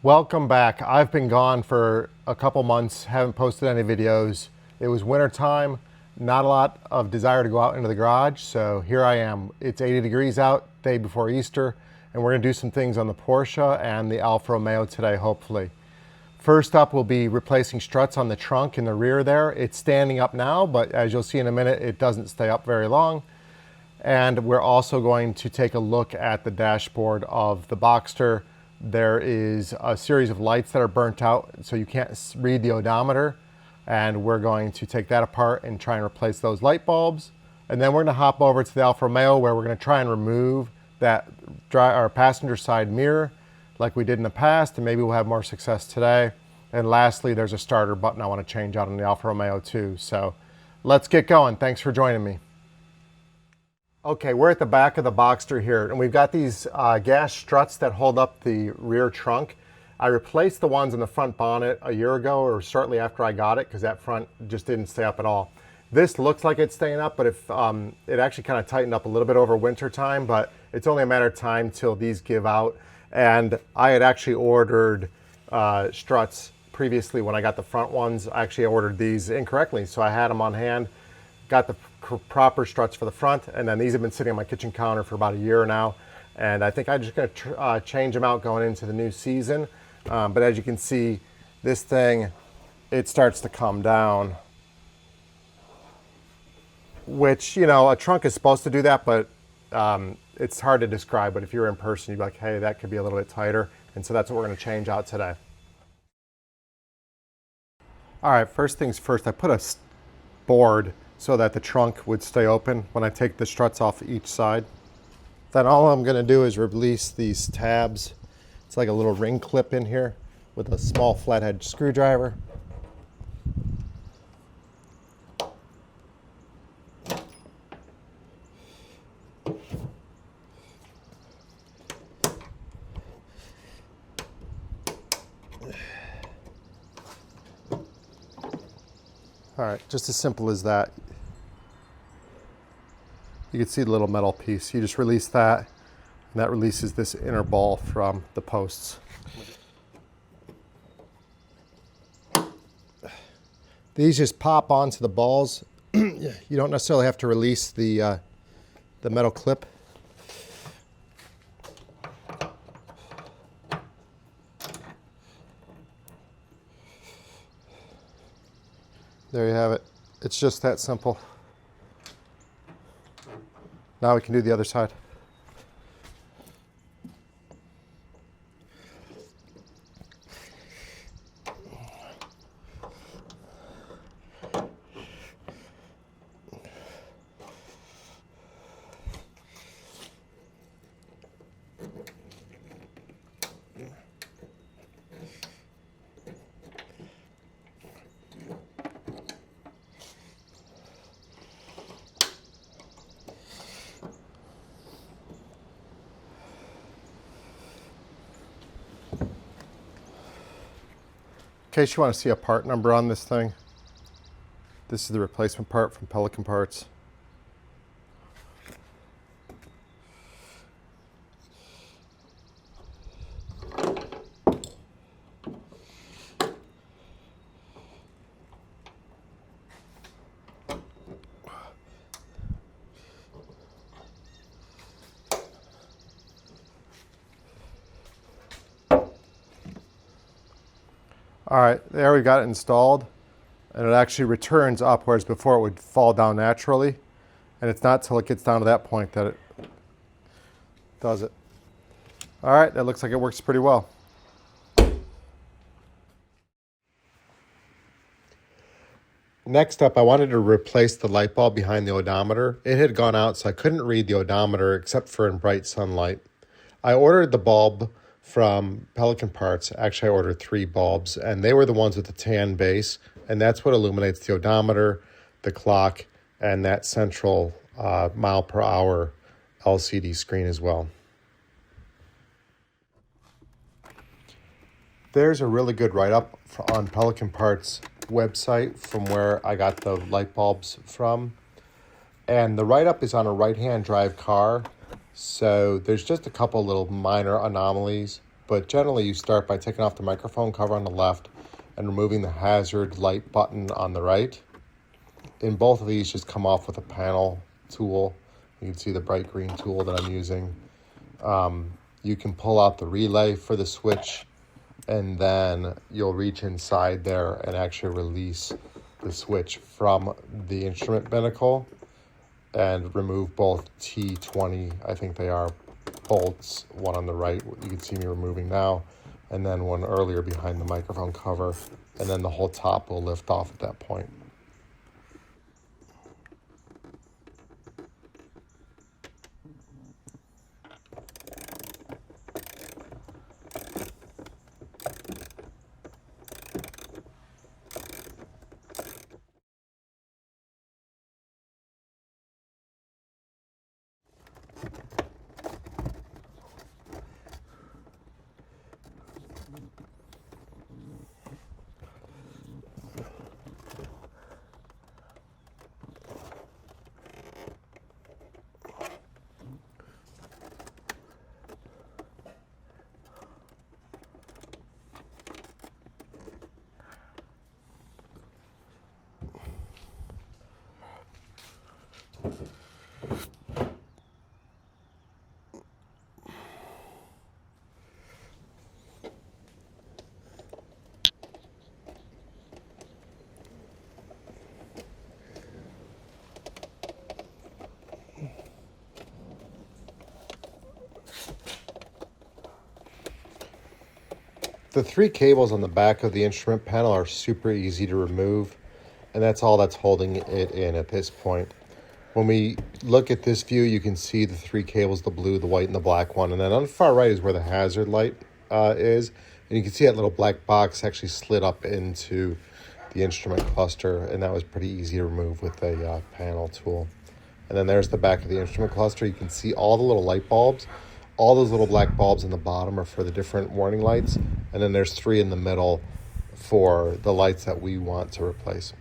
Welcome back. I've been gone for a couple months, haven't posted any videos. It was winter time, not a lot of desire to go out into the garage, so here I am. It's 80 degrees out, day before Easter, and we're gonna do some things on the Porsche and the Alfa Romeo today, hopefully. First up, we'll be replacing struts on the trunk in the rear there. It's standing up now, but as you'll see in a minute, it doesn't stay up very long. And we're also going to take a look at the dashboard of the Boxster. There is a series of lights that are burnt out, so you can't read the odometer. And we're going to take that apart and try and replace those light bulbs. And then we're gonna hop over to the Alfa Romeo where we're gonna try and remove that passenger side mirror like we did in the past, and maybe we'll have more success today. And lastly, there's a starter button I wanna change out on the Alfa Romeo too. So let's get going. Thanks for joining me. Okay, we're at the back of the Boxster here, and we've got these gas struts that hold up the rear trunk. I replaced the ones in the front bonnet a year ago or shortly after I got it because that front just didn't stay up at all. This looks like it's staying up, but if it actually kind of tightened up a little bit over winter time, but it's only a matter of time till these give out. And I had actually ordered struts previously when I got the front ones. I actually ordered these incorrectly, so I had them on hand. Got the proper struts for the front, and then these have been sitting on my kitchen counter for about a year now, and I think I'm just going to change them out going into the new season. But as you can see, this thing, it starts to come down, which, you know, a trunk is supposed to do that, but it's hard to describe. But if you're in person, you'd be like, hey, that could be a little bit tighter, and so that's what we're going to change out today. All right, first things first, I put a board so that the trunk would stay open when I take the struts off each side. Then all I'm gonna do is release these tabs. It's like a little ring clip in here with a small flathead screwdriver. All right, just as simple as that. You can see the little metal piece. You just release that, and that releases this inner ball from the posts. These just pop onto the balls. You don't necessarily have to release the metal clip. There you have it. It's just that simple. Now we can do the other side. In case you want to see a part number on this thing, this is the replacement part from Pelican Parts. All right, there we got it installed, and it actually returns up, whereas before it would fall down naturally. And it's not till it gets down to that point that it does it. All right, that looks like it works pretty well. Next up, I wanted to replace the light bulb behind the odometer. It had gone out, so I couldn't read the odometer except for in bright sunlight. I ordered the bulb from Pelican Parts. Actually, I ordered 3 bulbs, and they were the ones with the tan base, and that's what illuminates the odometer, the clock, and that central mile per hour LCD screen as well. There's a really good write-up on Pelican Parts website from where I got the light bulbs from. And the write-up is on a right-hand drive car. So there's just a couple little minor anomalies but generally you start by taking off the microphone cover on the left and removing the hazard light button on the right. In both of these, just come off with a panel tool. You can see the bright green tool that I'm using. You can pull out the relay for the switch, and then you'll reach inside there and actually release the switch from the instrument binnacle and remove both T20, I think they are, bolts, one on the right, you can see me removing now, and then one earlier behind the microphone cover, and then the whole top will lift off at that point. The three cables on the back of the instrument panel are super easy to remove, and that's all that's holding it in at this point. When we look at this view, you can see the three cables, the blue, the white, and the black one. And then on the far right is where the hazard light is. And you can see that little black box actually slid up into the instrument cluster, and that was pretty easy to remove with a panel tool. And then there's the back of the instrument cluster. You can see all the little light bulbs. All those little black bulbs in the bottom are for the different warning lights. And then there's three in the middle for the lights that we want to replace.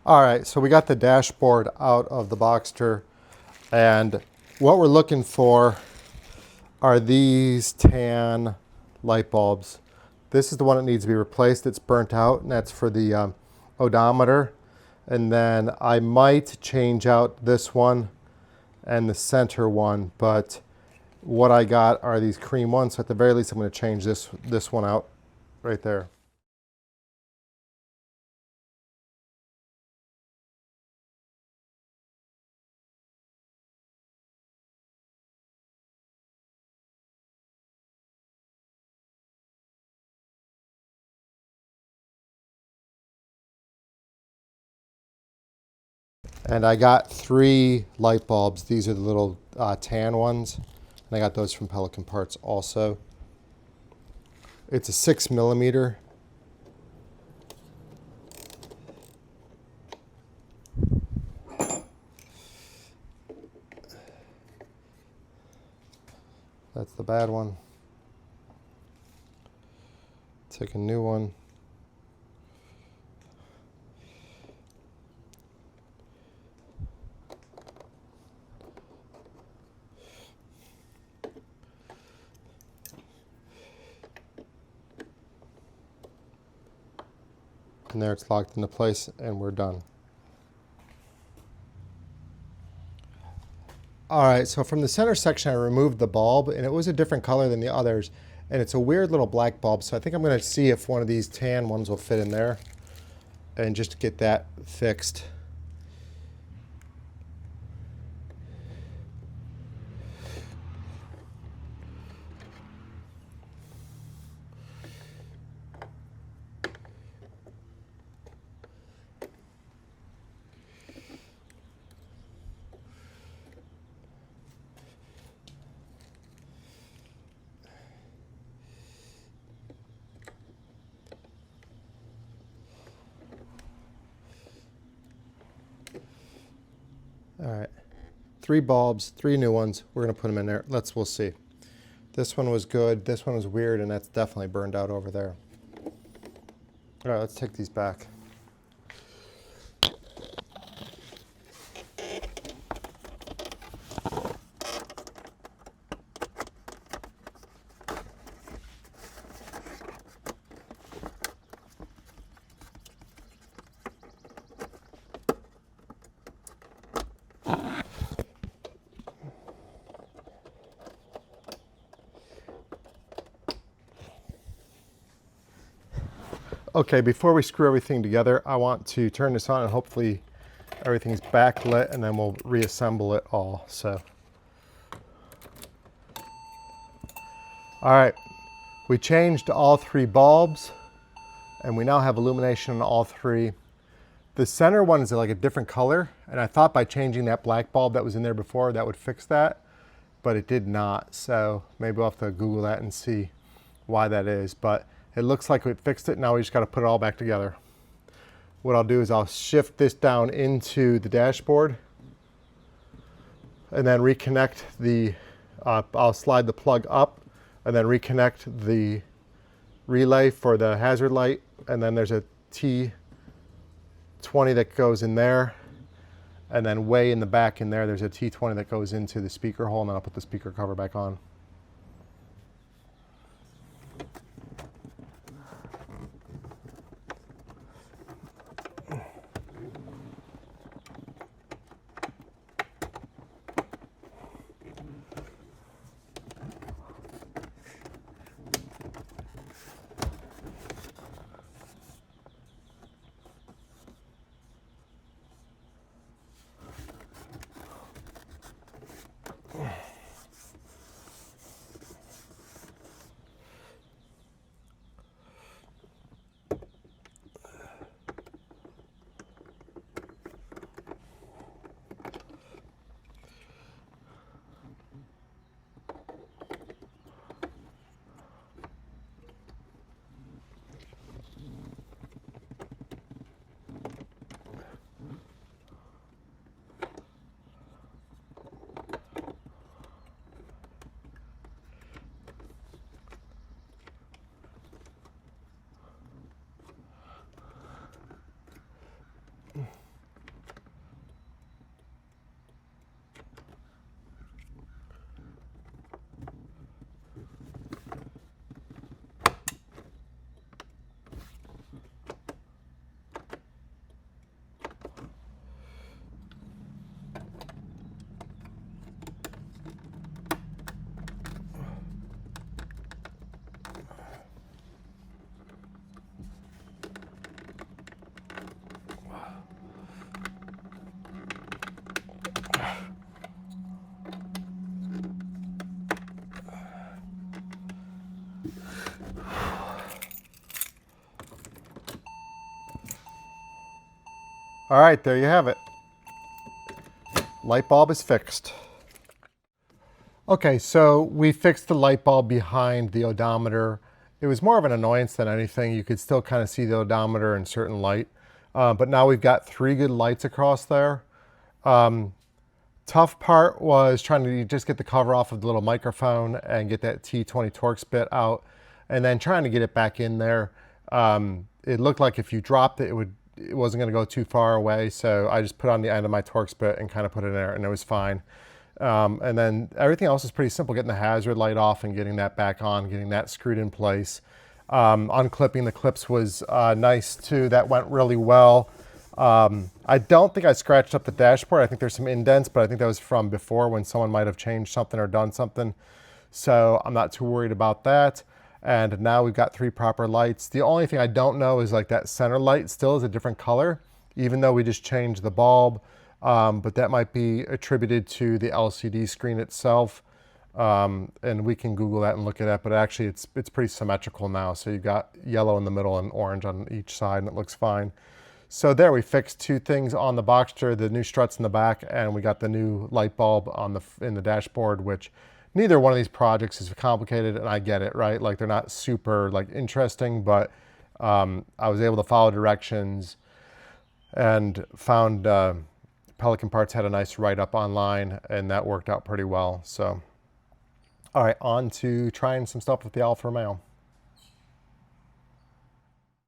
All right, so we got the dashboard out of the Boxster, and what we're looking for are these tan light bulbs. This is the one that needs to be replaced. It's burnt out, and that's for the odometer. And then I might change out this one and the center one, but what I got are these cream ones. So at the very least, I'm going to change this one out right there. And I got three light bulbs. These are the little tan ones. And I got those from Pelican Parts also. It's a 6mm. That's the bad one. Take a new one. And there it's locked into place, and we're done. All right, so from the center section, I removed the bulb, and it was a different color than the others. And it's a weird little black bulb, so I think I'm gonna see if one of these tan ones will fit in there and just get that fixed. All right, 3 bulbs, 3 new ones. We're gonna put them in there. We'll see. This one was good, this one was weird, and that's definitely burned out over there. All right, let's take these back. Okay, before we screw everything together, I want to turn this on and hopefully everything's backlit, and then we'll reassemble it all. So, all right, we changed all 3 bulbs and we now have illumination on all 3. The center one is like a different color, and I thought by changing that black bulb that was in there before that would fix that, but it did not. So maybe we'll have to Google that and see why that is, but it looks like we fixed it. Now we just got to put it all back together. What I'll do is I'll shift this down into the dashboard and then reconnect the, I'll slide the plug up and then reconnect the relay for the hazard light. And then there's a T20 that goes in there. And then way in the back in there, there's a T20 that goes into the speaker hole, and then I'll put the speaker cover back on. All right, there you have it. Light bulb is fixed. Okay, so we fixed the light bulb behind the odometer. It was more of an annoyance than anything. You could still kind of see the odometer in certain light. But now we've got 3 good lights across there. Tough part was trying to just get the cover off of the little microphone and get that T20 Torx bit out, and then trying to get it back in there. It looked like if you dropped it, it wasn't going to go too far away, so I just put on the end of my Torx bit and kind of put it in there, and it was fine. And then everything else is pretty simple, getting the hazard light off and getting that back on, getting that screwed in place. Unclipping the clips was nice too. That went really well. I don't think I scratched up the dashboard. I think there's some indents, but I think that was from before when someone might have changed something or done something. So I'm not too worried about that. And now we've got 3 proper lights. The only thing I don't know is like that center light still is a different color, even though we just changed the bulb. But that might be attributed to the LCD screen itself. And we can Google that and look at that, but actually it's pretty symmetrical now. So you've got yellow in the middle and orange on each side, and it looks fine. So there, we fixed 2 things on the Boxster, the new struts in the back, and we got the new light bulb on in the dashboard, which neither one of these projects is complicated, and I get it, right? Like, they're not super like interesting, but I was able to follow directions and found Pelican Parts had a nice write-up online, and that worked out pretty well. So, all right, on to trying some stuff with the Alfa Romeo.